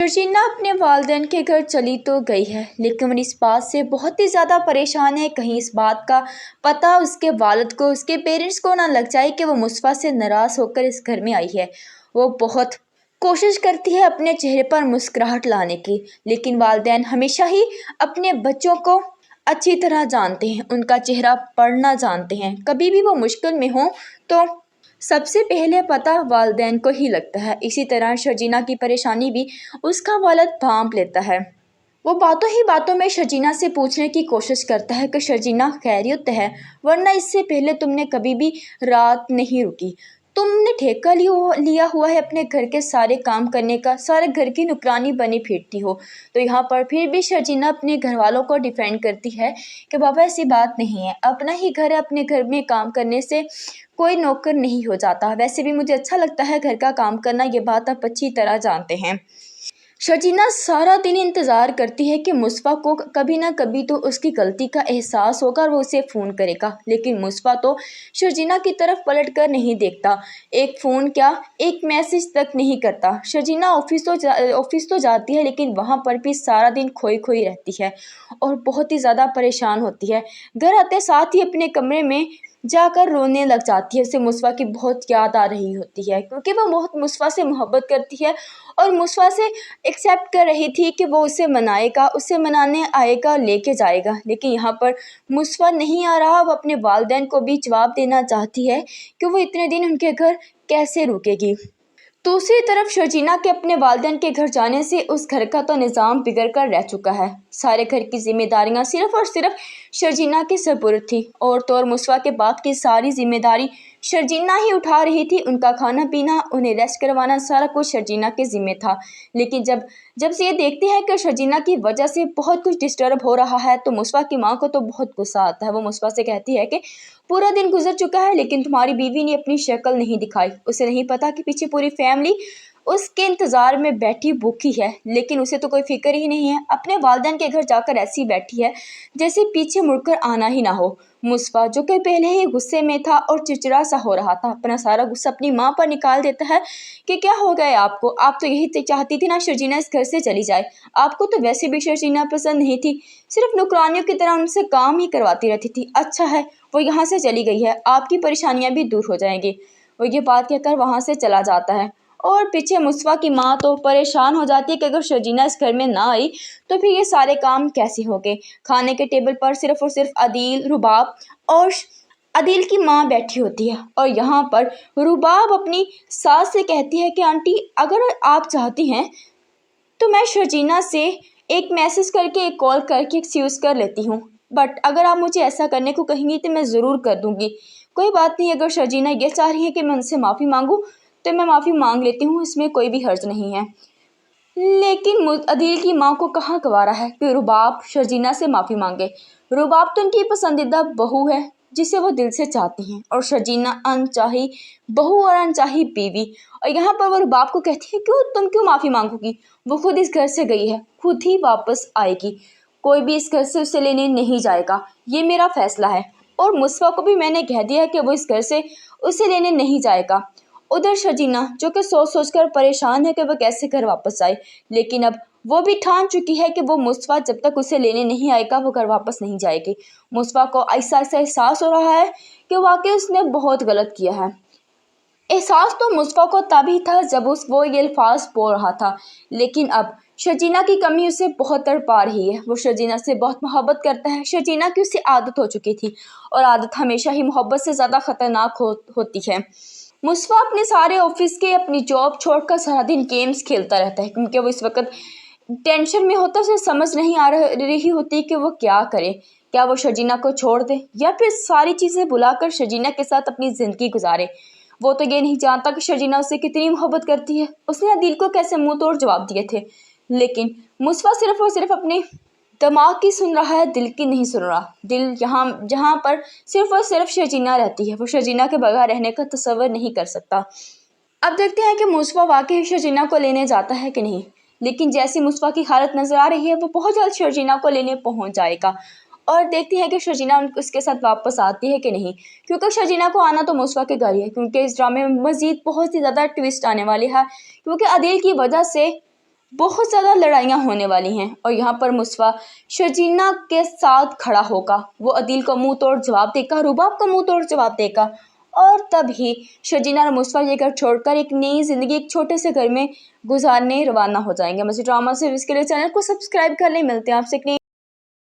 शर्जीना अपने वालिदैन के घर चली तो गई है, लेकिन वो इस बात से बहुत ही ज़्यादा परेशान है कहीं इस बात का पता उसके वालिद को, उसके पेरेंट्स को ना लग जाए कि वो मुस्तफ़ा से नाराज़ होकर इस घर में आई है। वो बहुत कोशिश करती है अपने चेहरे पर मुस्कुराहट लाने की, लेकिन वालिदैन हमेशा ही अपने बच्चों को अच्छी तरह जानते हैं, उनका चेहरा पढ़ना जानते हैं। कभी भी वो मुश्किल में हो तो सबसे पहले पता वालिदैन को ही लगता है। इसी तरह शर्जीना की परेशानी भी उसका वालिद भांप लेता है। वो बातों ही बातों में शर्जीना से पूछने की कोशिश करता है कि शर्जीना खैरियत है, वरना इससे पहले तुमने कभी भी रात नहीं रुकी। तुमने ठेका लिया हुआ है अपने घर के सारे काम करने का, सारे घर की नुकरानी बनी फिरती हो। तो यहाँ पर फिर भी शर्जीना अपने घर वालों को डिफेंड करती है कि बाबा ऐसी बात नहीं है, अपना ही घर है, अपने घर में काम करने से कोई नौकर नहीं हो जाता। वैसे भी मुझे अच्छा लगता है घर का काम करना, ये बात आप अच्छी तरह जानते हैं। शर्जीना सारा दिन इंतज़ार करती है कि मुस्तफ़ा को कभी ना कभी तो उसकी गलती का एहसास होगा और वो उसे फ़ोन करेगा, लेकिन मुस्तफ़ा तो शर्जीना की तरफ पलट कर नहीं देखता। एक फ़ोन क्या, एक मैसेज तक नहीं करता। शर्जीना ऑफिस तो जाती है, लेकिन वहाँ पर भी सारा दिन खोई खोई रहती है और बहुत ही ज़्यादा परेशान होती है। घर आते साथ ही अपने कमरे में जाकर रोने लग जाती है। उसे मुस्तफ़ा की बहुत याद आ रही होती है, क्योंकि वो बहुत मुस्तफ़ा से मोहब्बत करती है और मुस्तफ़ा से एक्सेप्ट कर रही थी कि वो उसे मनाएगा, उसे मनाने आएगा, लेके जाएगा। लेकिन यहाँ पर मुस्तफ़ा नहीं आ रहा। वो अपने वालिदैन को भी जवाब देना चाहती है कि वो इतने दिन उनके घर कैसे रुकेगी। दूसरी तरफ शर्जीना के अपने वालिदैन के घर जाने से उस घर का तो निज़ाम बिगड़ कर रह चुका है। सारे घर की जिम्मेदारियां सिर्फ और सिर्फ शर्जीना के सपुर्द थी और तो और मुस्तफ़ा के बाप की सारी जिम्मेदारी शर्जीना ही उठा रही थी। उनका खाना पीना, उन्हें रेस्ट करवाना, सारा कुछ शर्जीना के ज़िम्मे था। लेकिन जब जब से ये देखते हैं कि शर्जीना की वजह से बहुत कुछ डिस्टर्ब हो रहा है, तो मुस्तफ़ा की माँ को तो बहुत गुस्सा आता है। वो मुस्तफ़ा से कहती है कि पूरा दिन गुजर चुका है, लेकिन तुम्हारी बीवी ने अपनी शक्ल नहीं दिखाई। उसे नहीं पता कि पीछे पूरी फैमिली उसके इंतज़ार में बैठी भूखी है, लेकिन उसे तो कोई फिक्र ही नहीं है। अपने वालिदैन के घर जाकर ऐसी बैठी है जैसे पीछे मुड़कर आना ही ना हो। मुस्तफ़ा, जो कि पहले ही गुस्से में था और चिड़चिड़ा सा हो रहा था, अपना सारा गुस्सा अपनी माँ पर निकाल देता है कि क्या हो गया आपको, आप तो यही चाहती थी ना शर्जीना इस घर से चली जाए। आपको तो वैसे भी शर्जीना पसंद नहीं थी, सिर्फ नौकरानियों की तरह उनसे काम ही करवाती रहती थी। अच्छा है वो यहाँ से चली गई है, आपकी परेशानियाँ भी दूर हो जाएंगी। वो ये बात कहकर वहाँ से चला जाता है और पीछे मुस्तफ़ा की माँ तो परेशान हो जाती है कि अगर शर्जीना इस घर में ना आई तो फिर ये सारे काम कैसे होंगे। खाने के टेबल पर सिर्फ और सिर्फ अदील, रुबाब और अदील की माँ बैठी होती है और यहाँ पर रुबाब अपनी सास से कहती है कि आंटी, अगर आप चाहती हैं तो मैं शर्जीना से एक मैसेज करके, एक कॉल करके एक्सक्यूज़ कर लेती हूँ, बट अगर आप मुझे ऐसा करने को कहेंगी तो मैं ज़रूर कर दूँगी। कोई बात नहीं, अगर शर्जीना ये चाह रही है कि मैं उनसे माफ़ी मांगूँ तो मैं माफ़ी मांग लेती हूँ, इसमें कोई भी हर्ज नहीं है। लेकिन अदील की माँ को कहाँ गवारा है कि रुबाब शर्जीना से माफ़ी मांगे। रुबाब तो उनकी पसंदीदा बहू है जिसे वो दिल से चाहती हैं, और शर्जीना अनचाही बहू और अनचाही बीवी। और यहाँ पर वो रुबाब को कहती है तुम क्यों माफ़ी मांगोगी, वो खुद इस घर से गई है, खुद ही वापस आएगी, कोई भी इस घर से उसे लेने नहीं जाएगा, ये मेरा फैसला है। और मुस्तफ़ा को भी मैंने कह दिया है कि वो इस घर से उसे लेने नहीं जाएगा। उधर शर्जीना जो कि सोच कर परेशान है कि वह कैसे घर वापस आए, लेकिन अब वो भी ठान चुकी है कि वो मुस्तफ़ा जब तक उसे लेने नहीं आएगा वो घर वापस नहीं जाएगी। मुस्तफ़ा को ऐसा ऐसा एहसास हो रहा है कि वाकई उसने बहुत गलत किया है। एहसास तो मुस्तफ़ा को तभी था जब वो ये अल्फाज बोल रहा था, लेकिन अब शर्जीना की कमी उसे बहुत तड़पा रही है। वो शर्जीना से बहुत मोहब्बत करता है। शर्जीना की उसे आदत हो चुकी थी और आदत हमेशा ही मोहब्बत से ज़्यादा ख़तरनाक होती है। मुस्तफ़ा अपने सारे ऑफिस के, अपनी जॉब छोड़कर सारा दिन गेम्स खेलता रहता है, क्योंकि वो इस वक्त टेंशन में होता है। उसे समझ नहीं आ रही होती कि वो क्या करे, क्या वो शर्जीना को छोड़ दे या फिर सारी चीज़ें भुलाकर शर्जीना के साथ अपनी ज़िंदगी गुजारे। वो तो ये नहीं जानता कि शर्जीना उससे कितनी मोहब्बत करती है। उसने अदील को कैसे मुंह तोड़ जवाब दिए थे, लेकिन मुस्तफ़ा सिर्फ और सिर्फ अपने दिमाग की सुन रहा है, दिल की नहीं सुन रहा। दिल जहाँ पर सिर्फ और सिर्फ शर्जीना रहती है, वो शर्जीना के बगैर रहने का तसव्वुर नहीं कर सकता। अब देखते हैं कि मुस्तफ़ा वाकई शर्जीना को लेने जाता है कि नहीं, लेकिन जैसी मुस्तफ़ा की हालत नज़र आ रही है वो बहुत जल्द शर्जीना को लेने पहुंच जाएगा। और देखते हैं कि शर्जीना उसके साथ वापस आती है कि नहीं, क्योंकि शर्जीना को आना तो मुस्तफ़ा के घर ही है, क्योंकि इस ड्रामे में मज़ीद बहुत ही ज़्यादा ट्विस्ट आने वाली है। क्योंकि अदील की वजह से بہت زیادہ لڑائیاں ہونے والی ہیں، اور یہاں پر مصطفیٰ شرجینا کے ساتھ کھڑا ہوگا، وہ عدیل کو منہ توڑ جواب دے گا، رباب کو منہ توڑ جواب دے گا، اور تب ہی شرجینا اور مصطفیٰ یہ گھر چھوڑ کر ایک نئی زندگی ایک چھوٹے سے گھر میں گزارنے روانہ ہو جائیں گے۔ مزید ڈرامہ سے اس کے لیے چینل کو سبسکرائب کر لیں۔ ملتے ہیں آپ سے ایک نئی